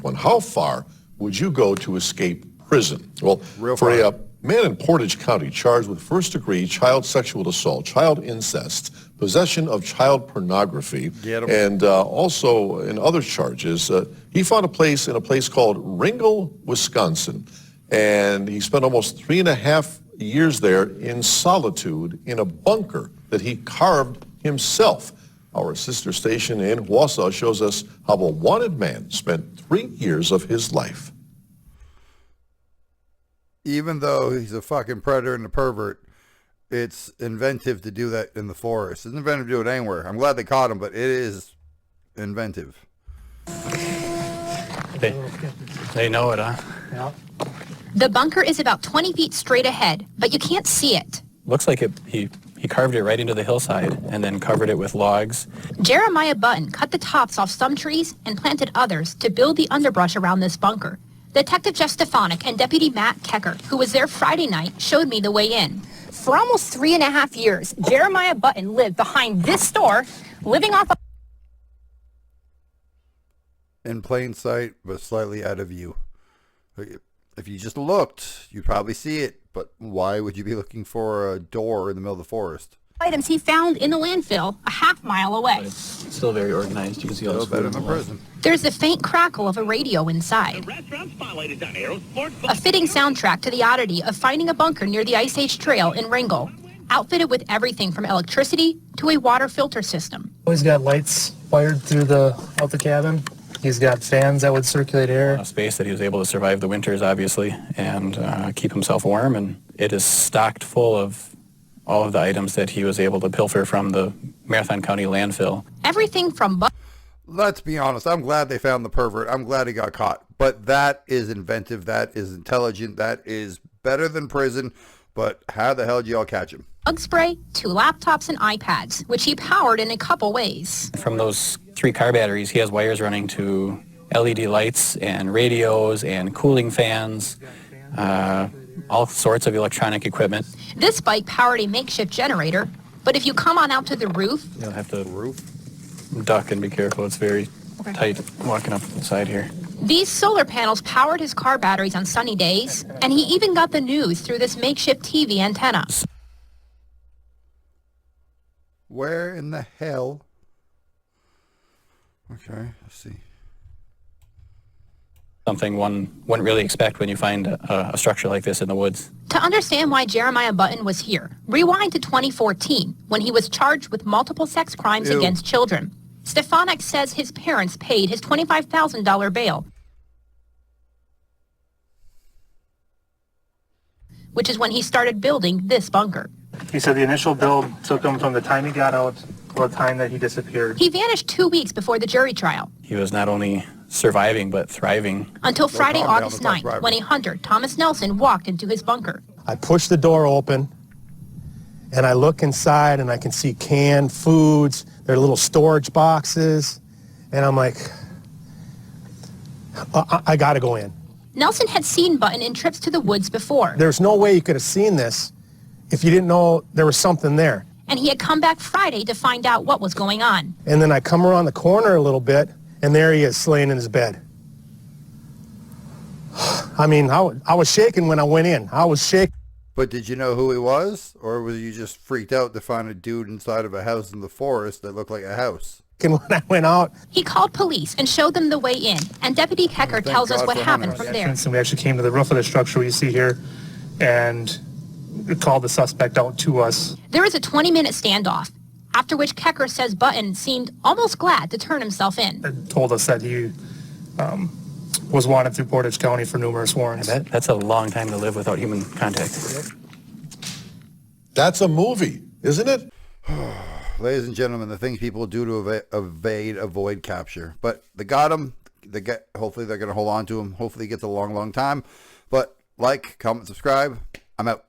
one. How far would you go to escape prison? Well, for a man in Portage County charged with first-degree child sexual assault, child incest, possession of child pornography, and also in other charges, he found a place in a place called Ringgold, Wisconsin, and he spent almost 3.5 years there in solitude in a bunker that he carved himself. Our sister station in Wausau shows us how a wanted man spent 3 years of his life. Even though he's a fucking predator and a pervert, it's inventive to do that in the forest. It's inventive to do it anywhere. I'm glad they caught him, but it is inventive. They know it, huh? Yeah. The bunker is about 20 feet straight ahead, but you can't see it. Looks like he carved it right into the hillside and then covered it with logs. Jeremiah Button cut the tops off some trees and planted others to build the underbrush around this bunker. Detective Jeff Stefanik and Deputy Matt Kecker, who was there Friday night, showed me the way in. For almost 3.5 years, Jeremiah Button lived behind this store, living off in plain sight, but slightly out of view. If you just looked, you'd probably see it, but why would you be looking for a door in the middle of the forest? Items he found in the landfill a half-mile away. But it's still very organized. You can see all Still this better food than prison. There's the faint crackle of a radio inside. A fitting soundtrack to the oddity of finding a bunker near the Ice Age Trail in Ringgold, outfitted with everything from electricity to a water filter system. He's got lights wired through out the cabin. He's got fans that would circulate air. A space that he was able to survive the winters, obviously, and keep himself warm. And it is stocked full of all of the items that he was able to pilfer from the Marathon County landfill. Everything from... Let's be honest. I'm glad they found the pervert. I'm glad he got caught. But that is inventive. That is intelligent. That is better than prison. But how the hell did y'all catch him? Bug spray, 2 laptops and iPads, which he powered in a couple ways. From those 3 car batteries, he has wires running to LED lights and radios and cooling fans, all sorts of electronic equipment. This bike powered a makeshift generator, but if you come on out to the roof... You'll have to duck and be careful. It's very tight walking up the side here. These solar panels powered his car batteries on sunny days, and he even got the news through this makeshift TV antenna. Where in the hell? Okay, let's see. Something one wouldn't really expect when you find a structure like this in the woods. To understand why Jeremiah Button was here, rewind to 2014, when he was charged with multiple sex crimes against children. Stefanik says his parents paid his $25,000 bail, which is when he started building this bunker. He said the initial build took him from the time he got out to the time that he disappeared. He vanished 2 weeks before the jury trial. He was not only surviving, but thriving. Until Friday, August 9th, when a hunter, Thomas Nelson, walked into his bunker. I push the door open, and I look inside, and I can see canned foods. There are little storage boxes, and I'm like, I got to go in. Nelson had seen Button in trips to the woods before. There's no way you could have seen this if you didn't know there was something there. And he had come back Friday to find out what was going on. And then I come around the corner a little bit, and there he is, laying in his bed. I mean, I was shaking when I went in. I was shaking. But did you know who he was? Or were you just freaked out to find a dude inside of a house in the forest that looked like a house? And when I went out, he called police and showed them the way in. And Deputy Kecker tells us what happened from there. And we actually came to the roof of the structure you see here and called the suspect out to us. There is a 20-minute standoff, after which Kecker says Button seemed almost glad to turn himself in. And told us that he was wanted through Portage County for numerous warrants. That's a long time to live without human contact. That's a movie, isn't it? Ladies and gentlemen, the things people do to avoid capture. But they got him. Hopefully they're going to hold on to him. Hopefully he gets a long, long time. But like, comment, subscribe. I'm out.